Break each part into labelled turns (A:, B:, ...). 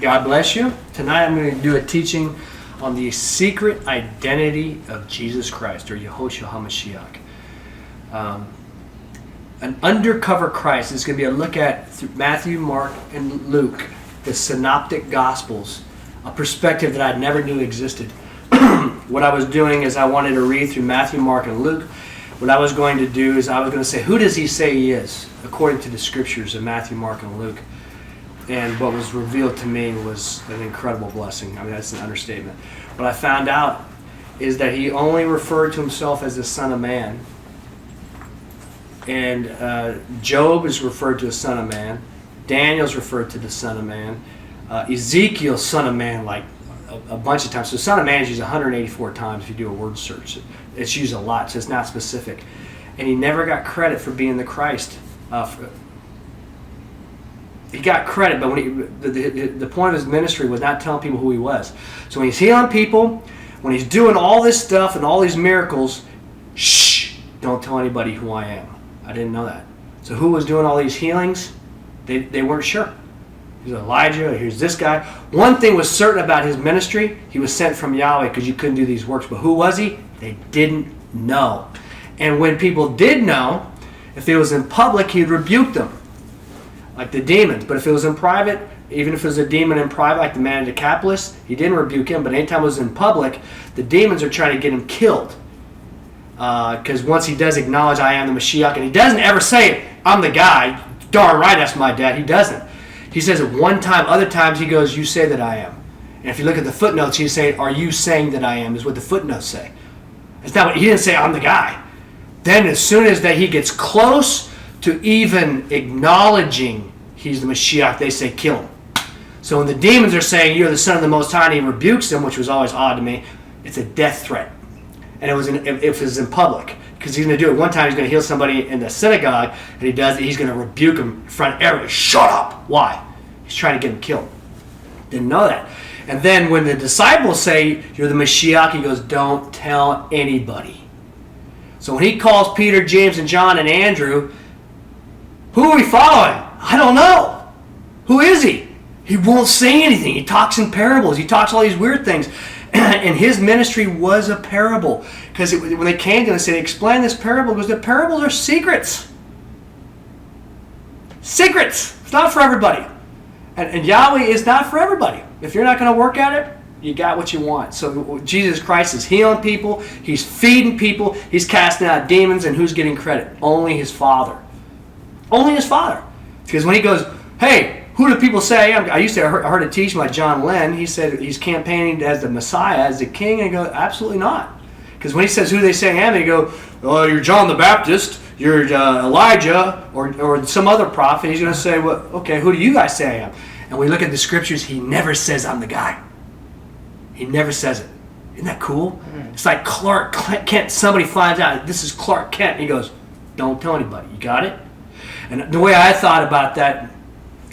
A: God bless you. Tonight I'm going to do a teaching on the secret identity of Jesus Christ, or Yehoshua HaMashiach. An undercover Christ is going to be a look at Matthew, Mark, and Luke, the synoptic gospels, a perspective that I never knew existed. What I was doing is I wanted to read through Matthew, Mark, and Luke. What I was going to do is I was going to say, who does he say he is, according to the scriptures of Matthew, Mark, and Luke? And what was revealed to me was an incredible blessing. I mean, that's an understatement. What I found out is that he only referred to himself as the Son of Man. And Job is referred to as Son of Man. Daniel's referred to the Son of Man. Ezekiel, Son of Man, like a bunch of times. So Son of Man is used 184 times if you do a word search. It's used a lot, so it's not specific. And he never got credit for being the Christ. He got credit, but when the point of his ministry was not telling people who he was. So when he's healing people, when he's doing all this stuff and all these miracles, shh, don't tell anybody who I am. I didn't know that. So who was doing all these healings? They weren't sure. Here's Elijah, here's this guy. One thing was certain about his ministry, he was sent from Yahweh because you couldn't do these works. But who was he? They didn't know. And when people did know, if it was in public, he'd rebuke them, like the demons. But if it was in private, even if it was a demon in private, like the man at Decapolis, he didn't rebuke him. But anytime it was in public, the demons are trying to get him killed. Because once he does acknowledge, I am the Mashiach, and he doesn't ever say, I'm the guy, darn right, that's my dad. He doesn't. He says it one time. Other times he goes, you say that I am. And if you look at the footnotes, he's saying, are you saying that I am, is what the footnotes say. It's not what he didn't say, I'm the guy. Then as soon as that he gets close to even acknowledging he's the Mashiach, they say, kill him. So when the demons are saying, you're the Son of the Most High, and he rebukes them, which was always odd to me, it's a death threat. And it was in public. Because he's going to do it. One time he's going to heal somebody in the synagogue, and he does it. He's going to rebuke him in front of everybody. Shut up! Why? He's trying to get him killed. Didn't know that. And then when the disciples say, you're the Mashiach, he goes, don't tell anybody. So when he calls Peter, James, and John, and Andrew, who are we following? I don't know. Who is he? He won't say anything. He talks in parables. He talks all these weird things. And his ministry was a parable. Because when they came to him and said, explain this parable, because the parables are secrets. Secrets. It's not for everybody. And Yahweh is not for everybody. If you're not going to work at it, you got what you want. So Jesus Christ is healing people. He's feeding people. He's casting out demons. And who's getting credit? Only his Father. Only his Father. Because when he goes, hey, who do people say I am? I heard a teaching by John Lenn. He said he's campaigning as the Messiah, as the King. And I go, absolutely not. Because when he says who they say I am, they go, oh, you're John the Baptist, you're Elijah, or some other prophet. He's going to say, well, okay, who do you guys say I am? And we look at the scriptures, he never says I'm the guy. He never says it. Isn't that cool? Mm-hmm. It's like Clark Kent. Somebody finds out this is Clark Kent. And he goes, don't tell anybody. You got it? And the way I thought about that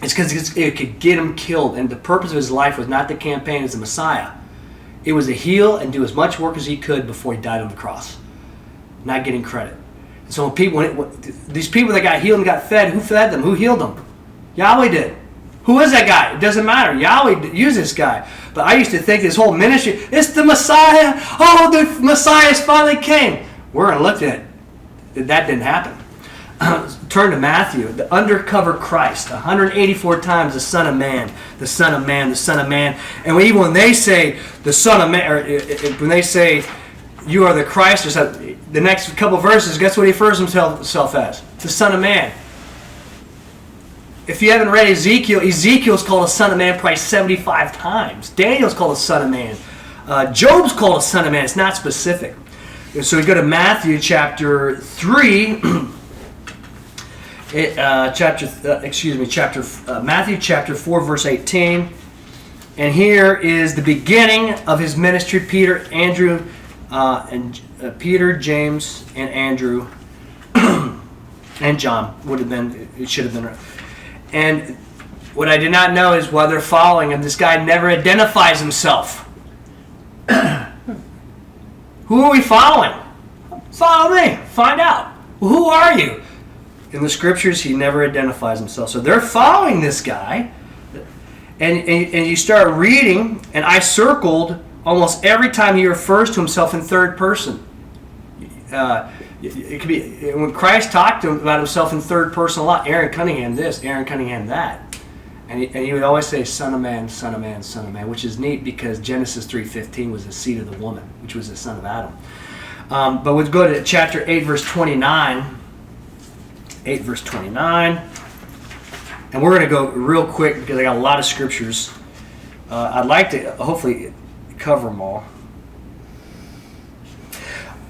A: is because it could get him killed. And the purpose of his life was not to campaign as the Messiah. It was to heal and do as much work as he could before he died on the cross. Not getting credit. And so these people that got healed and got fed, who fed them? Who healed them? Yahweh did. Who is that guy? It doesn't matter. Yahweh used this guy. But I used to think this whole ministry, it's the Messiah. Oh, the Messiah finally came. We're going to look at it. That didn't happen. Turn to Matthew, the undercover Christ, 184 times the Son of Man, the Son of Man, the Son of Man. And even when they say the Son of Man, or when they say you are the Christ, or something, the next couple verses, guess what he refers himself as? The Son of Man. If you haven't read Ezekiel, Ezekiel's called a Son of Man probably 75 times. Daniel's called a Son of Man. Job's called a Son of Man. It's not specific. So we go to Matthew chapter 3. Matthew chapter 4, verse 18. And here is the beginning of his ministry. Peter, James, and Andrew, and John it should have been. And what I did not know is while they're following him, this guy never identifies himself. Who are we following? Follow me. Find out. Well, who are you? In the scriptures, he never identifies himself. So they're following this guy. and you start reading, and I circled almost every time he refers to himself in third person. It could be when Christ talked about himself in third person a lot. Aaron Cunningham this, Aaron Cunningham that. And he would always say, Son of Man, Son of Man, Son of Man, which is neat because Genesis 3:15 was the seed of the woman, which was the son of Adam. But we'll go to chapter 8, verse 29. 8, verse 29. And we're going to go real quick because I got a lot of scriptures. I'd like to hopefully cover them all.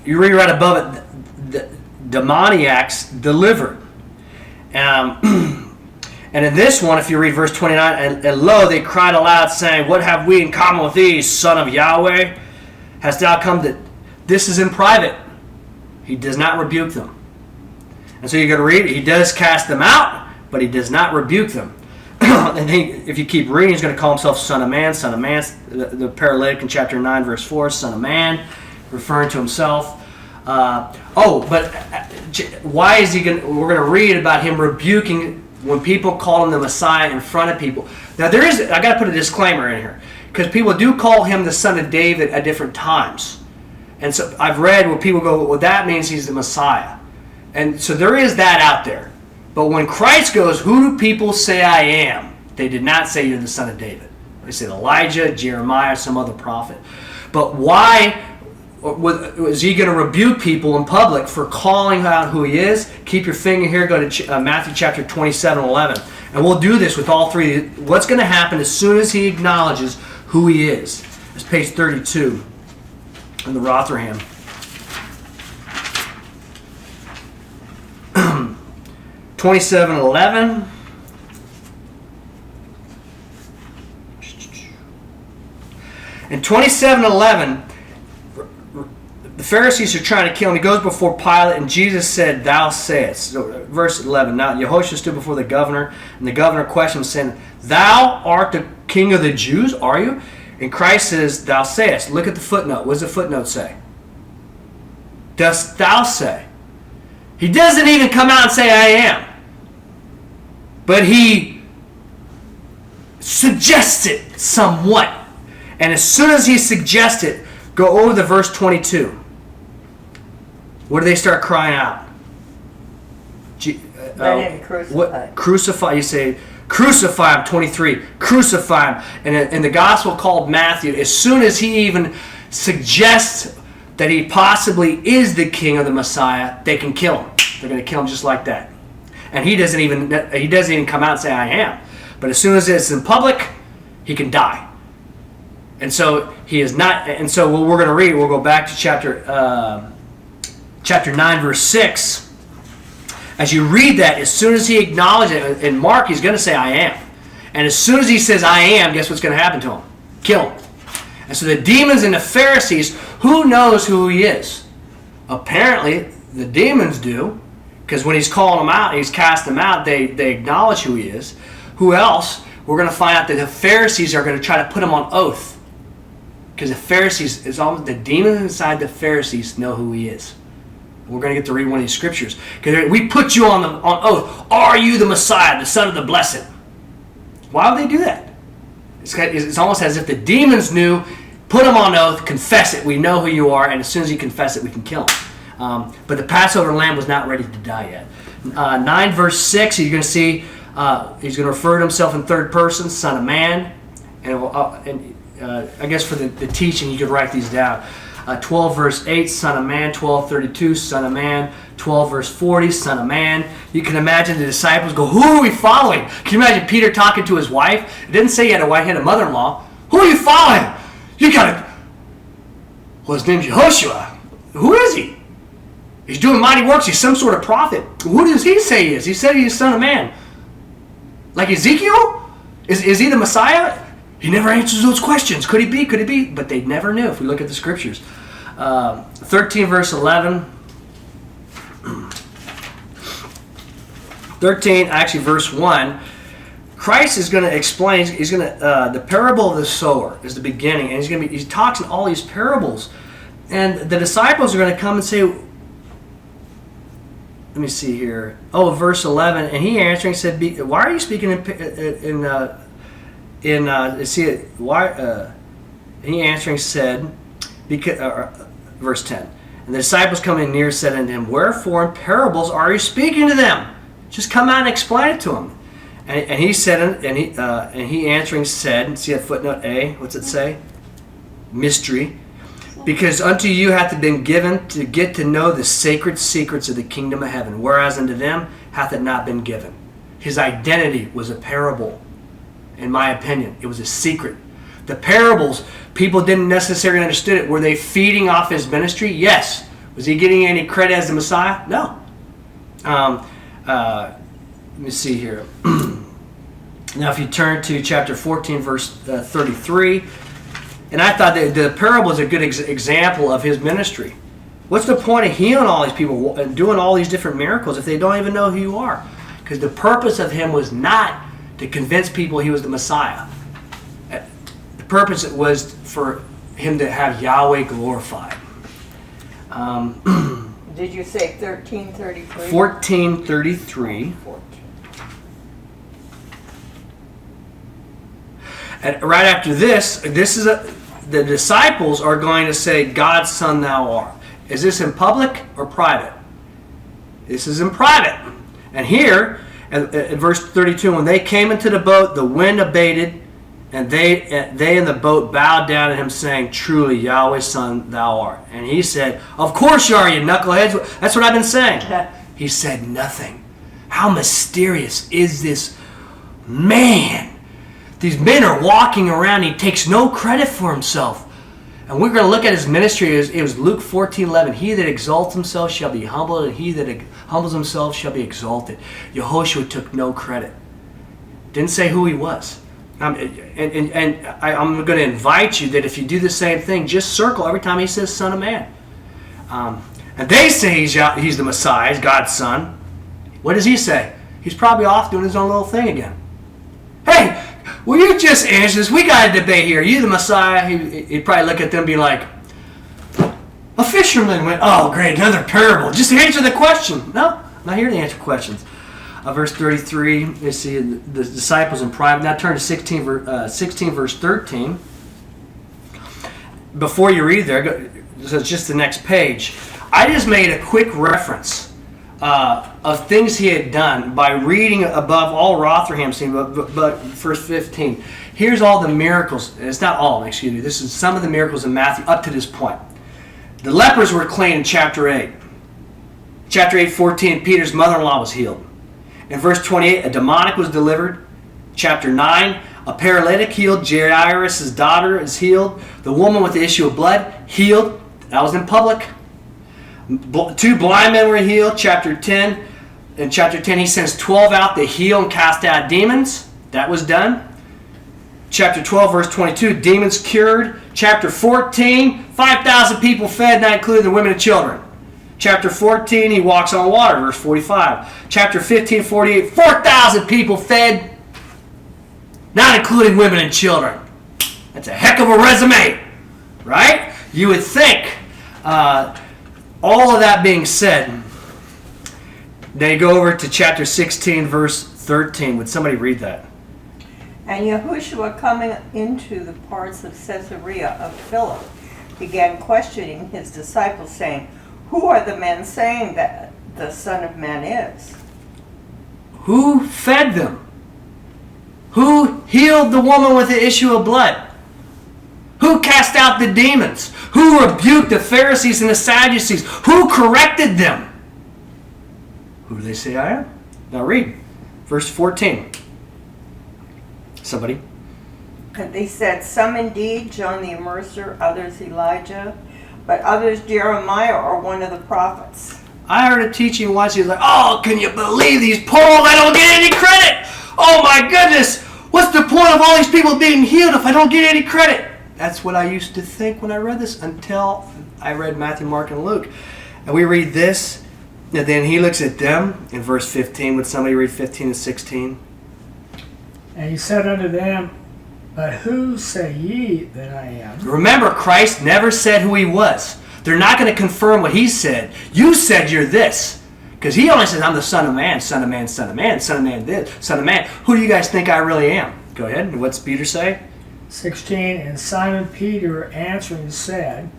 A: You read right above it, the demoniacs delivered. And in this one, if you read verse 29, and lo, they cried aloud, saying, What have we in common with thee, son of Yahweh? Hast thou come to... This is in private. He does not rebuke them. And so you're going to read, he does cast them out, but he does not rebuke them. And then if you keep reading, he's going to call himself Son of Man, Son of Man. The paralytic in chapter 9, verse 4, Son of Man, referring to himself. But why is he going to... We're going to read about him rebuking when people call him the Messiah in front of people. Now I got to put a disclaimer in here, because people do call him the Son of David at different times. And so I've read where people go, well, that means he's the Messiah. And so there is that out there. But when Christ goes, who do people say I am? They did not say you're the Son of David. They said Elijah, Jeremiah, some other prophet. But why was he going to rebuke people in public for calling out who he is? Keep your finger here. Go to Matthew chapter 27:11. And we'll do this with all three. What's going to happen as soon as he acknowledges who he is? It's page 32 in the Rotherham. 27:11. In 27:11, the Pharisees are trying to kill him. He goes before Pilate, and Jesus said, Thou sayest. So, verse 11. Now Yehoshua stood before the governor, and the governor questioned him, saying, Thou art the king of the Jews, are you? And Christ says, Thou sayest. Look at the footnote. What does the footnote say? Dost thou say? He doesn't even come out and say, I am. But he suggests it somewhat. And as soon as he suggests it, go over to verse 22. What do they start crying out? Crucify. You say, crucify him, 23. Crucify him. And in the gospel called Matthew, as soon as he even suggests that he possibly is the king of the Messiah, they can kill him. They're going to kill him just like that. And he doesn't even come out and say, I am. But as soon as it's in public, he can die. And so he is not. And so what we're going to read, we'll go back to chapter 9, verse 6. As you read that, as soon as he acknowledges it, in Mark, he's going to say, I am. And as soon as he says, I am, guess what's going to happen to him? Kill him. And so the demons and the Pharisees, who knows who he is? Apparently, the demons do, because when he's calling them out, he's casting them out, they acknowledge who he is. Who else? We're going to find out that the Pharisees are going to try to put him on oath. Because the Pharisees, the demons inside the Pharisees know who he is. We're going to get to read one of these scriptures. Because we put you on oath. Are you the Messiah, the Son of the Blessed? Why would they do that? It's almost as if the demons knew, put him on oath, confess it, we know who you are, and as soon as you confess it, we can kill him. But the Passover lamb was not ready to die yet. 9 verse 6, you're going to see, he's going to refer to himself in third person, Son of Man. And I guess for the teaching, you could write these down. 12 verse 8, Son of Man. 12:32, Son of Man. 12 verse 40, Son of Man. You can imagine the disciples go, who are we following? Can you imagine Peter talking to his wife? It didn't say he had a wife, he had a mother-in-law. Who are you following? You gotta... Well, his name's Yehoshua. Who is he? He's doing mighty works. He's some sort of prophet. Who does he say he is? He said he's Son of Man. Like Ezekiel? Is he the Messiah? He never answers those questions. Could he be? Could he be? But they never knew if we look at the scriptures. 13 verse 11. 13, actually verse 1. Christ is going to explain, he's going to, the parable of the sower is the beginning. And he talks in all these parables. And the disciples are going to come and say, let me see here. Oh, verse 11. And he answering said, why are you speaking he answering said, verse 10, and the disciples coming near said unto him, wherefore in parables are you speaking to them? Just come out and explain it to them. And he said, and he answering said, see that footnote A, what's it say? Mystery. Because unto you hath it been given to get to know the sacred secrets of the kingdom of heaven, whereas unto them hath it not been given. His identity was a parable, in my opinion. It was a secret. The parables, people didn't necessarily understand it. Were they feeding off his ministry? Yes. Was he getting any credit as the Messiah? No. Let me see here. Now if you turn to chapter 14, verse 33, and I thought that the parable is a good example of his ministry. What's the point of healing all these people and doing all these different miracles if they don't even know who you are? Because the purpose of him was not to convince people he was the Messiah. The purpose was for him to have Yahweh glorified.
B: Did you say 1333?
A: 1433. And right after this is the disciples are going to say, God's son thou art. Is this in public or private? This is in private. And here, in verse 32, when they came into the boat, the wind abated, and they in the boat bowed down to him, saying, truly, Yahweh's son thou art. And he said, of course you are, you knuckleheads. That's what I've been saying. He said nothing. How mysterious is this man? These men are walking around. He takes no credit for himself. And we're going to look at his ministry. It was Luke 14:11. He that exalts himself shall be humbled, and he that humbles himself shall be exalted. Yehoshua took no credit. Didn't say who he was. I'm going to invite you that if you do the same thing, just circle every time he says Son of Man. And they say he's the Messiah, he's God's son. What does he say? He's probably off doing his own little thing again. Hey, will you just answer this? We got a debate here. Are you the Messiah? He'd probably look at them and be like, a fisherman went, oh great, another parable. Just answer the question. No, I'm not here to answer questions. Verse 33, you see the disciples in private. Now turn to 16 verse 13. Before you read there, so it's just the next page. I just made a quick reference of things he had done by reading above all Rotherham's scene, but verse 15. Here's all the miracles. It's not all, excuse me. This is some of the miracles in Matthew up to this point. The lepers were clean in chapter 8. Chapter 8:14, Peter's mother-in-law was healed. In verse 28, a demonic was delivered. Chapter 9, a paralytic healed. Jairus' daughter is healed. The woman with the issue of blood healed. That was in public. 2 blind men were healed. Chapter 10. In chapter 10, he sends 12 out to heal and cast out demons. That was done. Chapter 12, verse 22, demons cured. Chapter 14, 5,000 people fed, not including the women and children. Chapter 14, he walks on water, verse 45. Chapter 15, 48, 4,000 people fed, not including women and children. That's a heck of a resume, right? You would think, all of that being said, they go over to chapter 16, verse 13. Would somebody read that?
B: And Yehoshua, coming into the parts of Caesarea of Philip, began questioning his disciples, saying, who are the men saying that the Son of Man is?
A: Who fed them? Who healed the woman with the issue of blood? Who cast out the demons? Who rebuked the Pharisees and the Sadducees? Who corrected them? Who do they say I am? Now read verse 14. Somebody.
B: And they said, some indeed, John the Immerser, others Elijah, but others Jeremiah or one of the prophets.
A: I heard a teaching once. He was like, oh, can you believe these poor old, I don't get any credit. Oh my goodness. What's the point of all these people being healed if I don't get any credit? That's what I used to think when I read this until I read Matthew, Mark, and Luke. And we read this, and then he looks at them in verse 15. Would somebody read 15 and 16?
C: And he said unto them, but who say ye that I am?
A: Remember, Christ never said who he was. They're not going to confirm what he said. You said you're this. Because he only says, I'm the Son of Man, Son of Man, Son of Man, Son of Man this, Son of Man. Who do you guys think I really am? Go ahead. And what's Peter say?
C: 16, and Simon Peter answering said,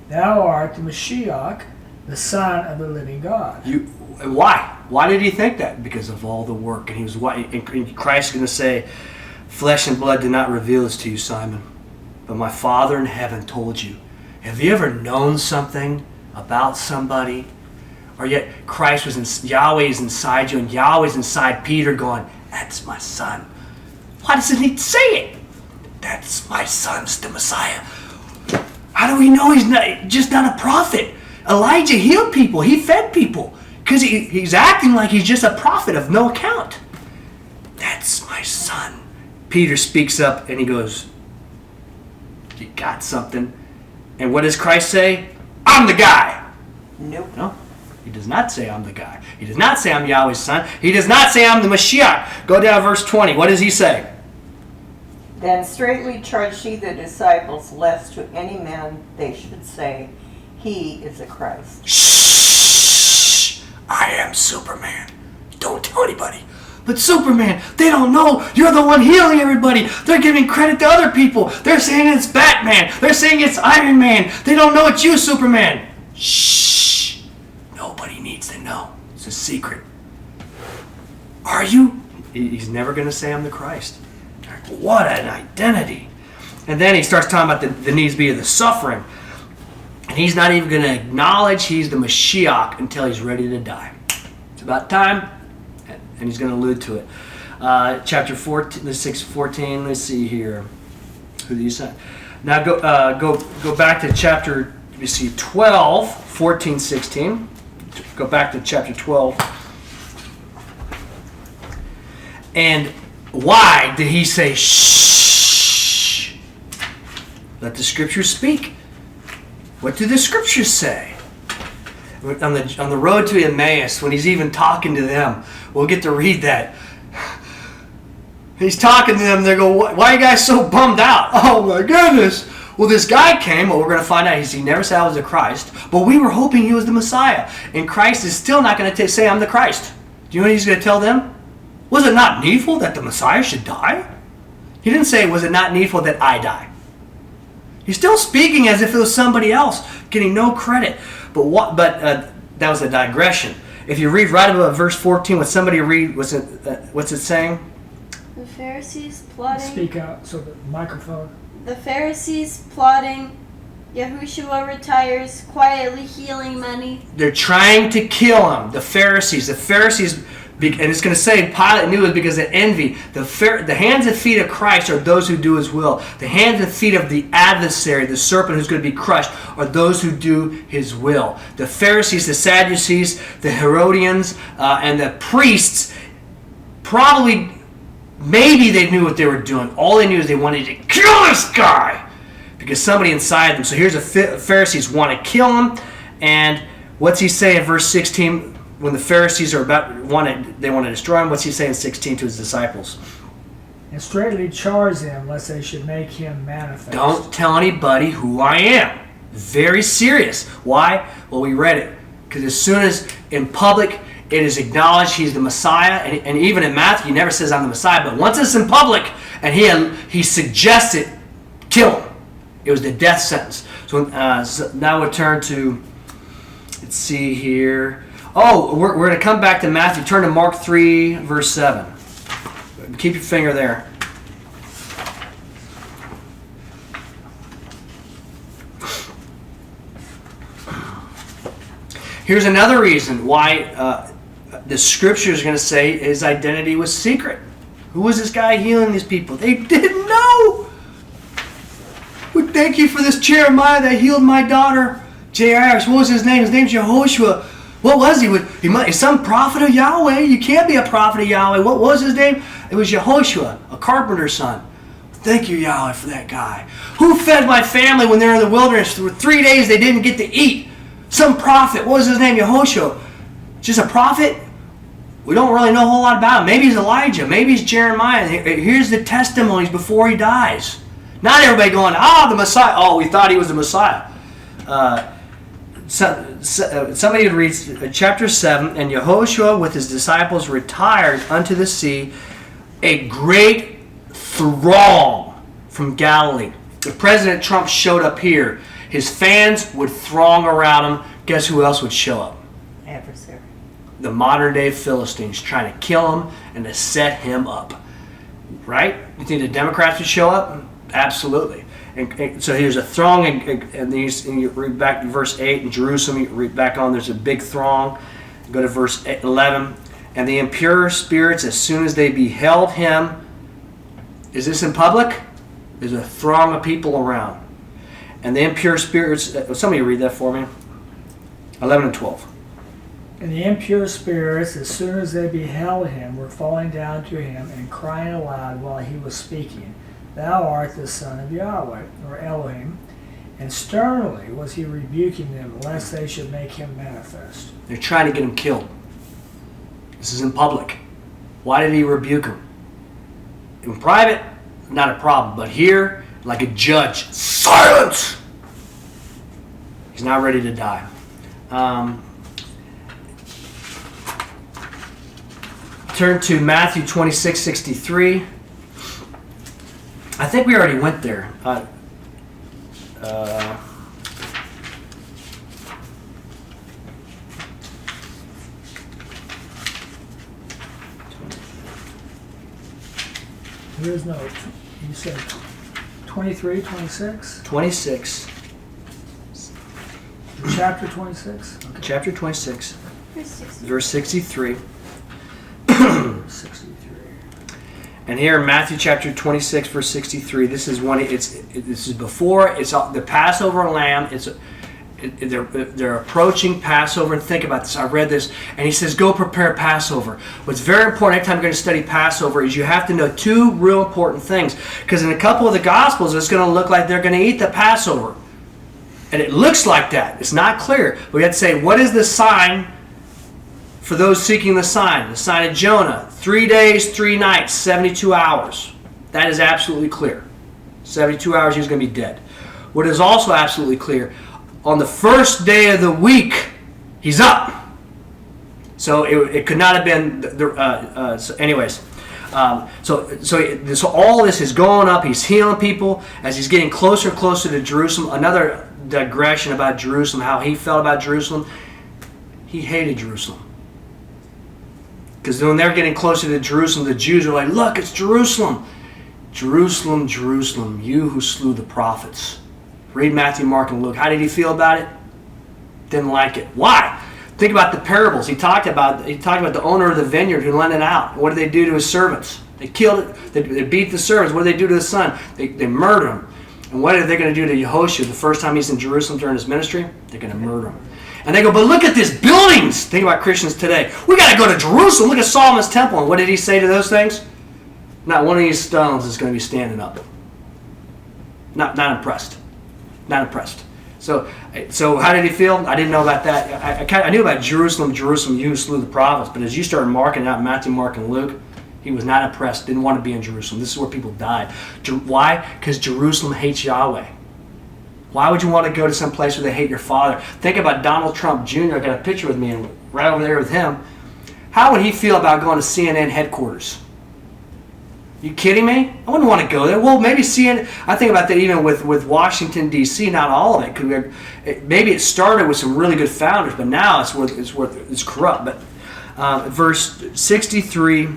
C: Thou art the Mashiach, the Son of the living God.
A: Why? Why did he think that? Because of all the work. And Christ is going to say, flesh and blood did not reveal this to you, Simon, but my Father in heaven told you. Have you ever known something about somebody? Or yet Yahweh is inside you, and Yahweh's inside Peter going, that's my son. Why doesn't he say it? That's my son's the Messiah. How do we know he's just not a prophet? Elijah healed people. He fed people. Because he's acting like he's just a prophet of no account. That's my son. Peter speaks up and he goes, you got something. And what does Christ say? I'm the guy.
B: Nope.
A: No, he does not say I'm the guy. He does not say I'm Yahweh's son. He does not say I'm the Mashiach. Go down to verse 20. What does he say?
B: Then straightly charged he the disciples, lest to any man they should say, He is the Christ.
A: Shh! I am Superman. Don't tell anybody. But Superman, they don't know. You're the one healing everybody. They're giving credit to other people. They're saying it's Batman. They're saying it's Iron Man. They don't know it's you, Superman. Shh! Nobody needs to know. It's a secret. Are you? He's never going to say I'm the Christ. What an identity. And then he starts talking about the needs be of the suffering. And he's not even going to acknowledge he's the Mashiach until he's ready to die. It's about time, and he's going to allude to it. Chapter 14, 6:14. Let's see here. Who do you say? Now go back to chapter 12, 14, 16. Go back to chapter 12. And why did he say, shh? Let the scriptures speak. What do the scriptures say? On the road to Emmaus, when he's even talking to them, we'll get to read that. He's talking to them, they go, why are you guys so bummed out? Oh my goodness. Well, this guy came, well, we're going to find out. He never said I was the Christ, but we were hoping he was the Messiah. And Christ is still not going to say I'm the Christ. Do you know what he's going to tell them? Was it not needful that the Messiah should die? He didn't say, was it not needful that I die? He's still speaking as if it was somebody else, getting no credit. But that was a digression. If you read right above verse 14, would somebody read, what's it saying?
D: The Pharisees plotting.
C: Speak out so the microphone.
D: The Pharisees plotting. Yehoshua retires, quietly healing many.
A: They're trying to kill him. The Pharisees, and it's going to say Pilate knew it because of envy. The hands and feet of Christ are those who do his will. The hands and feet of the adversary, the serpent who's going to be crushed, are those who do his will. The Pharisees, the Sadducees, the Herodians, and the priests probably, maybe they knew what they were doing. All they knew is they wanted to kill this guy because somebody inside them. So here's the Pharisees want to kill him. And what's he say in verse 16? When the Pharisees are they want to destroy him, what's he say in 16 to his disciples?
C: And straightly charge them, lest they should make him manifest.
A: Don't tell anybody who I am. Very serious. Why? Well, we read it. Because as soon as in public it is acknowledged he's the Messiah, and even in Matthew he never says I'm the Messiah, but once it's in public and he suggests it, kill him. It was the death sentence. So now we'll turn to, let's see here. Oh, we're going to come back to Matthew. Turn to Mark 3, verse 7. Keep your finger there. Here's another reason why the scripture is going to say his identity was secret. Who was this guy healing these people? They didn't know. We thank you for this Jeremiah that healed my daughter, Jairus. What was his name? His name's Yehoshua. What was he? He's some prophet of Yahweh. You can't be a prophet of Yahweh. What was his name? It was Yehoshua, a carpenter's son. Thank you, Yahweh, for that guy. Who fed my family when they were in the wilderness? For 3 days they didn't get to eat. Some prophet. What was his name? Yehoshua. Just a prophet? We don't really know a whole lot about him. Maybe he's Elijah. Maybe he's Jeremiah. Here's the testimonies before he dies. Not everybody going, the Messiah. Oh, we thought he was the Messiah. Somebody would read chapter 7, and Yehoshua with his disciples retired unto the sea. A great throng from Galilee. If President Trump showed up here, his fans would throng around him. Guess who else would show up?
B: Adversary.
A: The modern day Philistines trying to kill him and to set him up. Right? You think the Democrats would show up? Absolutely. And so here's a throng, and you read back to verse 8 in Jerusalem, you read back on, there's a big throng. Go to verse 11. And the impure spirits, as soon as they beheld him, is this in public? There's a throng of people around. And the impure spirits, somebody read that for me. 11 and 12.
C: And the impure spirits, as soon as they beheld him, were falling down to him and crying aloud while he was speaking, Thou art the Son of Yahweh, or Elohim. And sternly was he rebuking them, lest they should make him manifest.
A: They're trying to get him killed. This is in public. Why did he rebuke him? In private, not a problem. But here, like a judge, silence! He's not ready to die. Turn to Matthew 26:63. I think we already went there.
C: There's no, you said 23, 26?
A: 26.
C: Chapter 26? Okay.
A: Chapter 26,
D: Verse 60.
A: verse 63.
C: 63.
A: And here in Matthew chapter 26, verse 63, this is this is before it's the Passover lamb. They're approaching Passover, and think about this. I read this, and he says, "Go prepare Passover." What's very important anytime you're going to study Passover is you have to know two real important things, because in a couple of the Gospels, it's going to look like they're going to eat the Passover, and it looks like that. It's not clear. We have to say, what is the sign for those seeking the sign? The sign of Jonah: 3 days, 3 nights, 72 hours. That is absolutely clear. 72 hours, he's going to be dead. What is also absolutely clear, on the first day of the week, he's up. So it could not have been. So all this is going up. He's healing people as he's getting closer and closer to Jerusalem. Another digression about Jerusalem, how he felt about Jerusalem. He hated Jerusalem. Because when they're getting closer to Jerusalem, the Jews are like, "Look, it's Jerusalem. Jerusalem, Jerusalem, you who slew the prophets." Read Matthew, Mark, and Luke. How did he feel about it? Didn't like it. Why? Think about the parables. He talked about the owner of the vineyard who lent it out. What did they do to his servants? They killed it. They beat the servants. What did they do to the son? They murdered him. And what are they going to do to Yehoshua the first time he's in Jerusalem during his ministry? They're going to murder him. And they go, "But look at these buildings." Think about Christians today. "We got to go to Jerusalem. Look at Solomon's temple." And what did he say to those things? "Not one of these stones is going to be standing up." Not impressed. Not impressed. So how did he feel? I didn't know about that. I knew about Jerusalem, Jerusalem, you who slew the prophets. But as you started marking out Matthew, Mark, and Luke, he was not impressed. Didn't want to be in Jerusalem. This is where people died. Why? Because Jerusalem hates Yahweh. Why would you want to go to some place where they hate your father? Think about Donald Trump Jr. I got a picture with me, and right over there with him. How would he feel about going to CNN headquarters? You kidding me? I wouldn't want to go there. Well, maybe CNN. I think about that even with Washington D.C. Not all of it. Maybe it started with some really good founders, but now it's corrupt. But verse 63,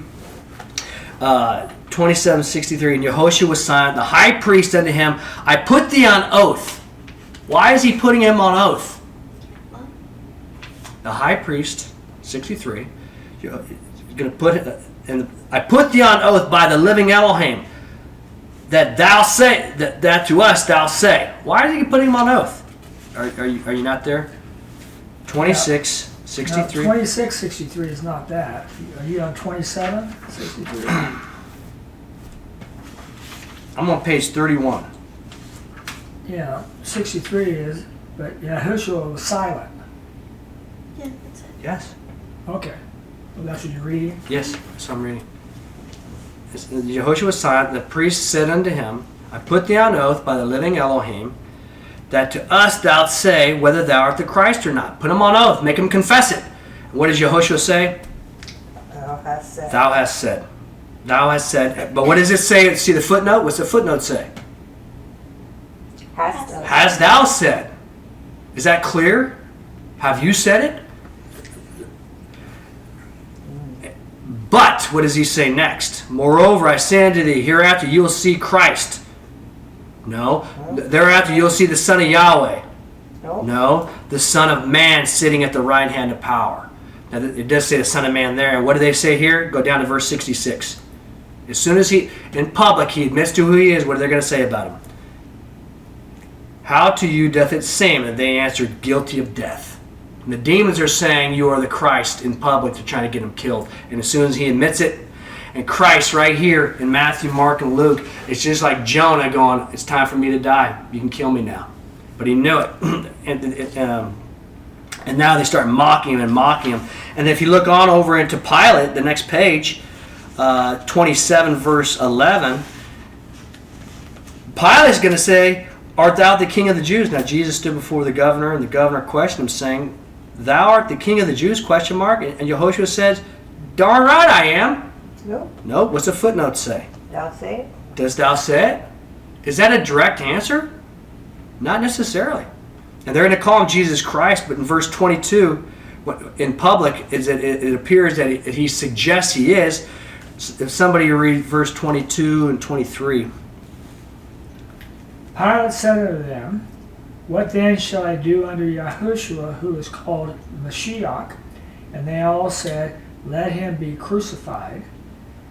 A: 27, 63, and Yehoshua was silent. The high priest unto him, "I put thee on oath." Why is he putting him on oath? The high priest, 63, you're going to put it. And "I put thee on oath by the living Elohim, that thou say that to us thou say." Why is he putting him on oath? Are you not there? 26, 63.
C: No, 26, 63 is not that. Are you on 27, 63?
A: I'm on page 31.
C: Yeah, 63 is, but Yehoshua was silent.
D: Yeah, that's it.
A: Yes.
C: Okay. Well, that's what you're reading?
A: Yes, that's what I'm reading. Yehoshua was silent. The priest said unto him, "I put thee on oath by the living Elohim, that to us thou say whether thou art the Christ or not." Put him on oath. Make him confess it. And what does Yehoshua say?
B: Thou hast said.
A: Thou hast said. Thou hast said, but what does it say? See the footnote? What's the footnote say?
B: Has to.
A: Has thou said? Is that clear? Have you said it? But, what does he say next? Moreover, I say unto thee, hereafter you will see Christ. No. Thereafter you will see the Son of Yahweh.
B: No.
A: No. The Son of Man sitting at the right hand of power. Now, it does say the Son of Man there. And what do they say here? Go down to verse 66. As soon as he, in public, he admits to who he is, what are they going to say about him? How to you doth it seem? And they answered, guilty of death. And the demons are saying, you are the Christ in public. They're trying to get him killed. And as soon as he admits it, and Christ right here in Matthew, Mark, and Luke, it's just like Jonah going, it's time for me to die. You can kill me now. But he knew it. And now they start mocking him and mocking him. And if you look on over into Pilate, the next page, 27 verse 11, Pilate's going to say, art thou the king of the Jews? Now Jesus stood before the governor, and the governor questioned him, saying, thou art the king of the Jews? Question mark. And Yehoshua says, darn right I am.
B: No.
A: No. What's the footnote say?
B: Thou say it.
A: Does thou say it? Is that a direct answer? Not necessarily. And they're going to call him Jesus Christ, but in verse 22, in public, it appears that he suggests he is. If somebody read verse 22 and 23.
C: Pilate said unto them, what then shall I do unto Yehoshua, who is called Mashiach? And they all said, let him be crucified.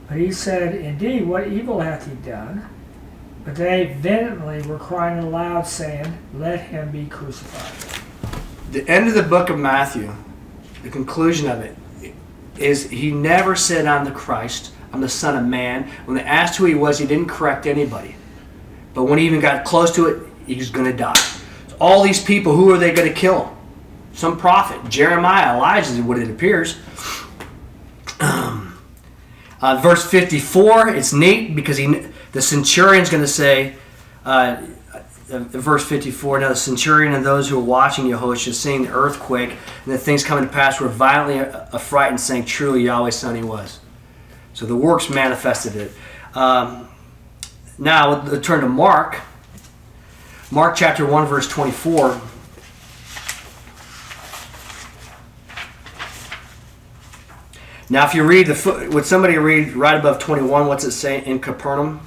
C: But he said, indeed, what evil hath he done? But they vehemently were crying aloud, saying, let him be crucified.
A: The end of the book of Matthew, the conclusion of it, is he never said, I'm the Christ, I'm the Son of Man. When they asked who he was, he didn't correct anybody. But when he even got close to it, he was going to die. So all these people, who are they going to kill? Some prophet. Jeremiah, Elijah is what it appears. Verse 54, it's neat because the centurion's going to say, verse 54, now the centurion and those who were watching Yehoshua, seeing the earthquake and the things coming to pass, were violently affrighted, saying, truly Yahweh's son he was. So the works manifested it. Now, we'll turn to Mark. Mark chapter 1, verse 24. Now, if you read would somebody read right above 21, what's it say in Capernaum?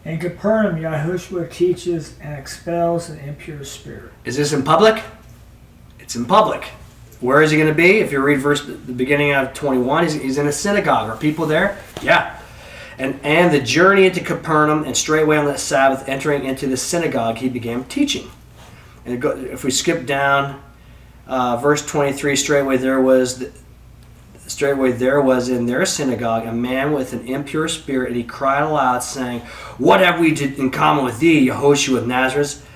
C: In Capernaum, Yehoshua teaches and expels an impure spirit.
A: Is this in public? It's in public. Where is he going to be? If you read the beginning of 21, he's in a synagogue. Are people there? Yeah. And the journey into Capernaum, and straightway on that Sabbath, entering into the synagogue, he began teaching. And if we skip down, verse 23, straightway there was in their synagogue a man with an impure spirit, and he cried aloud, saying, what have we in common with thee, Yehoshua of Nazareth?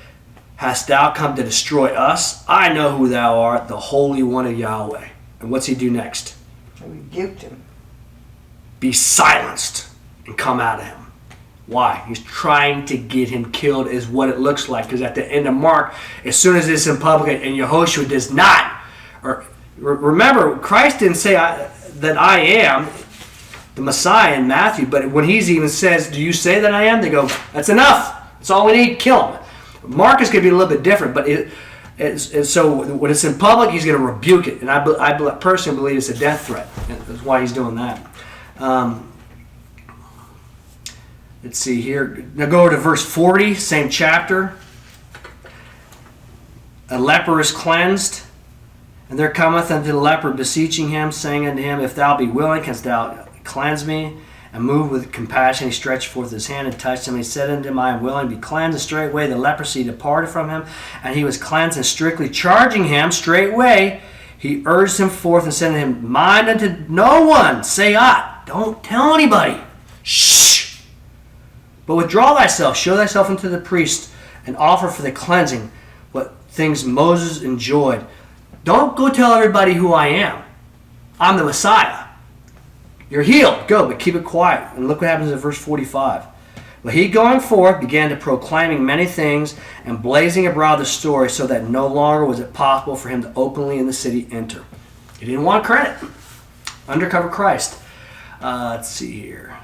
A: Hast thou come to destroy us? I know who thou art, the Holy One of Yahweh. And what's he do next?
B: I rebuked him.
A: Be silenced and come out of him. Why? He's trying to get him killed is what it looks like. Because at the end of Mark, as soon as it's in public, and Yehoshua does not, remember, Christ didn't say that I am the Messiah in Matthew, but when he even says, do you say that I am? They go, that's enough. That's all we need. Kill him. Mark is going to be a little bit different, but so when it's in public, he's going to rebuke it. And I personally believe it's a death threat. That's why he's doing that. Let's see here. Now go over to verse 40, same chapter. A leper is cleansed. And there cometh unto the leper, beseeching him, saying unto him, if thou be willing, canst thou cleanse me? And moved with compassion, he stretched forth his hand and touched him. He said unto him, I am willing, be cleansed. And straightway the leprosy departed from him, and he was cleansed. And strictly charging him straightway, he urged him forth and said unto him, mind unto no one, say aught. Don't tell anybody. Shh. But withdraw thyself, show thyself unto the priest, and offer for the cleansing what things Moses enjoyed. Don't go tell everybody who I am. I'm the Messiah. You're healed. Go, but keep it quiet. And look what happens in verse 45. But he going forth began to proclaiming many things and blazing abroad the story, so that no longer was it possible for him to openly in the city enter. He didn't want credit. Undercover Christ. Let's see here.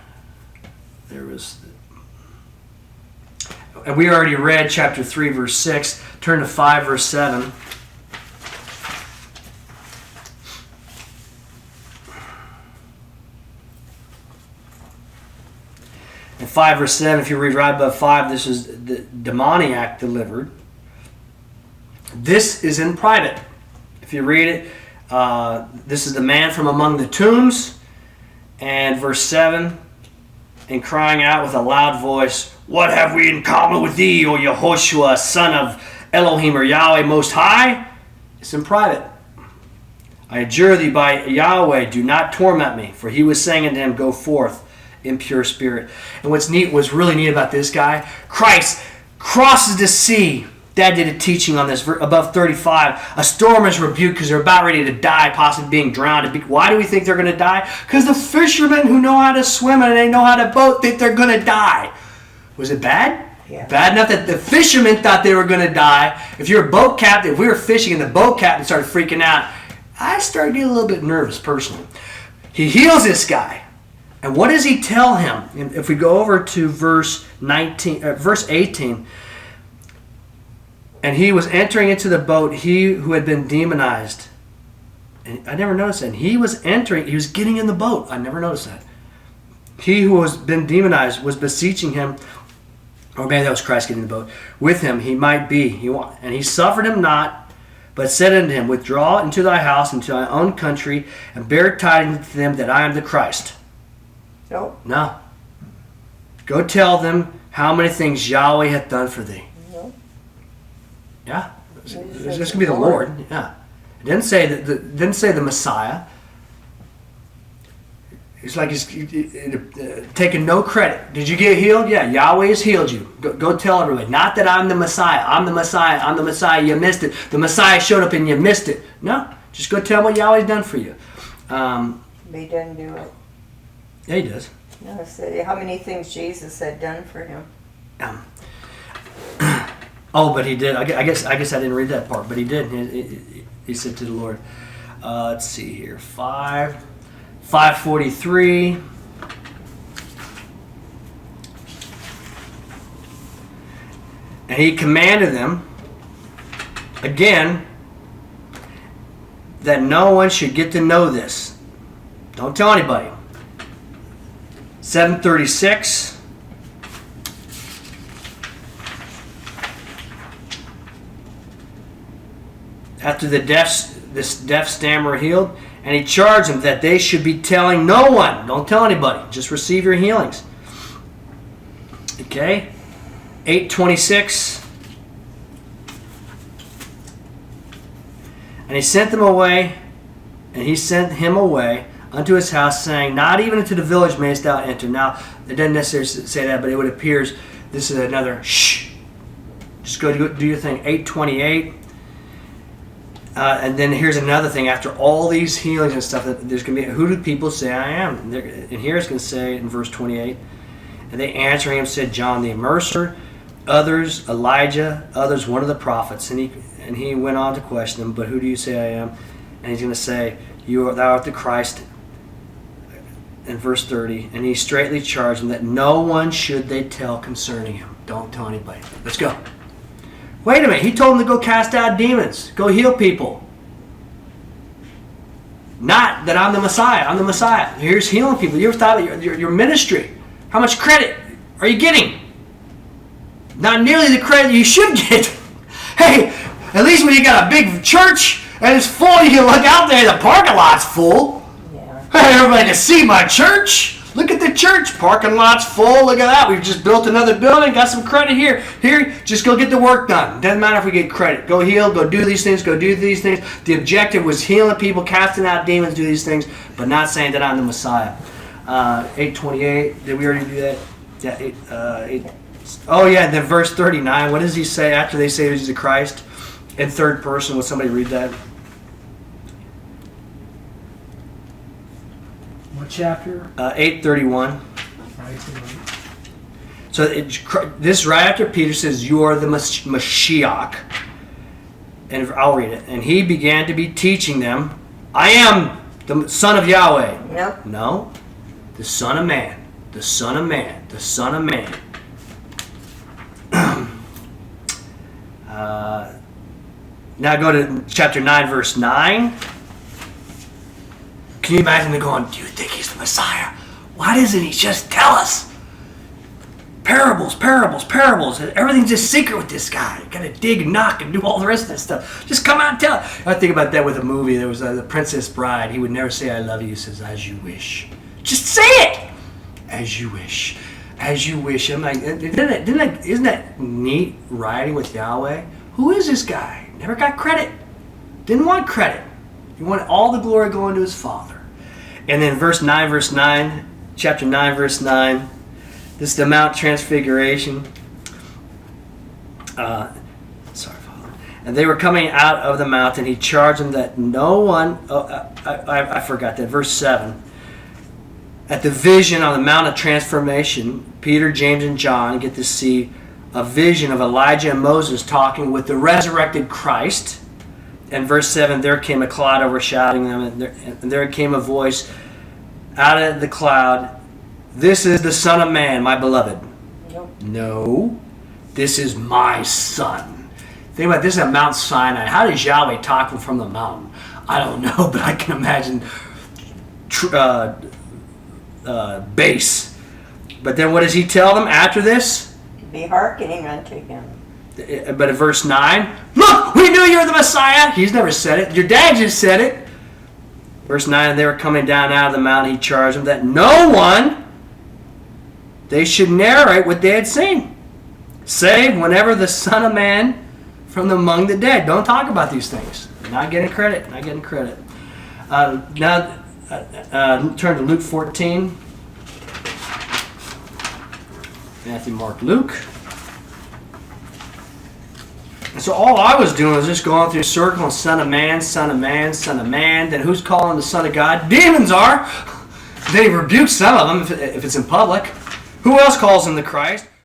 A: There was... And we already read chapter 3, verse 6. Turn to 5, verse 7. In 5 verse 7, if you read right above 5, this is the demoniac delivered. This is in private. If you read it, this is the man from among the tombs. And verse 7, and crying out with a loud voice, "What have we in common with thee, O Yehoshua, son of Elohim or Yahweh Most High?" It's in private. "I adjure thee by Yahweh, do not torment me." For he was saying unto him, "Go forth in pure spirit." And what's really neat about this guy, Christ crosses the sea. Dad did a teaching on this above 35. A storm is rebuked because they're about ready to die, possibly being drowned. Why do we think they're going to die? Because the fishermen who know how to swim and they know how to boat think they're going to die. Was it bad?
B: Yeah.
A: Bad enough that the fishermen thought they were going to die. If you're a boat captain, if we were fishing and the boat captain started freaking out, I started getting a little bit nervous personally. He heals this guy. And what does he tell him? If we go over to verse 18, and he was entering into the boat, he who had been demonized. And I never noticed that. He was getting in the boat. I never noticed that. He who was been demonized was beseeching him, or maybe that was Christ getting in the boat, with him he might be. And he suffered him not, but said unto him, "Withdraw into thy house, into thy own country, and bear tidings to them that I am the Christ."
B: Nope.
A: No. Go tell them how many things Yahweh hath done for thee.
B: Nope.
A: Yeah. It's going to be the Lord. Yeah. It didn't say the Messiah. It's like he's taking no credit. Did you get healed? Yeah, Yahweh has healed you. Go tell everybody. Not that I'm the Messiah. I'm the Messiah. I'm the Messiah. You missed it. The Messiah showed up and you missed it. No. Just go tell what Yahweh's done for you.
B: He didn't do it.
A: Yeah, he does.
B: No, so how many things Jesus had done for him?
A: Oh, but he did. I guess I didn't read that part, but he did. He said to the Lord. Let's see here. 5:43. And he commanded them again that no one should get to know this. Don't tell anybody. 7:36. After this deaf stammerer healed, and he charged them that they should be telling no one. Don't tell anybody. Just receive your healings. Okay. 8:26. And he sent them away, and he sent him away unto his house, saying, "Not even into the village mayest thou enter." Now, it doesn't necessarily say that, but it would appear this is another shh. Just go do your thing. 8:28. And then here's another thing. After all these healings and stuff, there's going to be, who do people say I am? And here it's going to say in verse 28, and they answering him said, "John the Immerser, others Elijah, others one of the prophets." And he went on to question them, "But who do you say I am?" And he's going to say, "Thou art the Christ." In verse 30, and he straightly charged them that no one should they tell concerning him. Don't tell anybody. Let's go. Wait a minute. He told them to go cast out demons. Go heal people. Not that I'm the Messiah. I'm the Messiah. Here's healing people. You ever thought of your ministry? How much credit are you getting? Not nearly the credit you should get. Hey, at least when you got a big church and it's full, you can look out there, the parking lot's full.
B: Yeah.
A: Hey, everybody can see my church. Look at the church. Parking lot's full. Look at that. We've just built another building. Got some credit here. Here, just go get the work done. Doesn't matter if we get credit. Go heal. Go do these things. Go do these things. The objective was healing people, casting out demons, do these things, but not saying that I'm the Messiah. 8:28. Did we already do that? Yeah. 8. Oh yeah. Then verse 39. What does he say after they say he's the Christ? In third person. Would somebody read that?
C: What chapter?
A: 8:31. So this right after Peter says, "You are the Mashiach," and I'll read it. And he began to be teaching them, "I am the Son of Yahweh."
B: Yep.
A: No, The Son of Man. The Son of Man. The Son of Man. Now go to chapter 9, verse 9. Can you imagine them going, do you think he's the Messiah? Why doesn't he just tell us? Parables, parables, parables. Everything's just secret with this guy. You gotta dig and knock and do all the rest of that stuff. Just come out and tell it. I think about that with a movie. There was The Princess Bride. He would never say, I love you. He says, as you wish. Just say it! As you wish. As you wish. I'm like, isn't that neat writing with Yahweh? Who is this guy? Never got credit. Didn't want credit. He wanted all the glory going to his Father. And then chapter 9, verse 9. This is the Mount Transfiguration. Sorry, Father. And they were coming out of the mountain. He charged them that no one... I forgot that. Verse 7. At the vision on the Mount of Transformation, Peter, James, and John get to see a vision of Elijah and Moses talking with the resurrected Christ. And verse 7, there came a cloud overshadowing them, and there came a voice out of the cloud, this is the Son of Man, my beloved.
B: Nope.
A: No, this is my Son. Think about this at Mount Sinai. How does Yahweh talk from the mountain? I don't know, but I can imagine bass. But then what does he tell them after this?
B: Be hearkening unto him.
A: But in verse 9, look, we knew you were the Messiah. He's never said it. Your dad just said it. Verse 9, and they were coming down out of the mountain. He charged them that no one, they should narrate what they had seen, save whenever the Son of Man from among the dead. Don't talk about these things. Not getting credit. Not getting credit. Now, turn to Luke 14. Matthew, Mark, Luke. And so all I was doing was just going through circling Son of Man, Son of Man, Son of Man. Then who's calling the Son of God? Demons are. Then he rebukes some of them if it's in public. Who else calls him the Christ?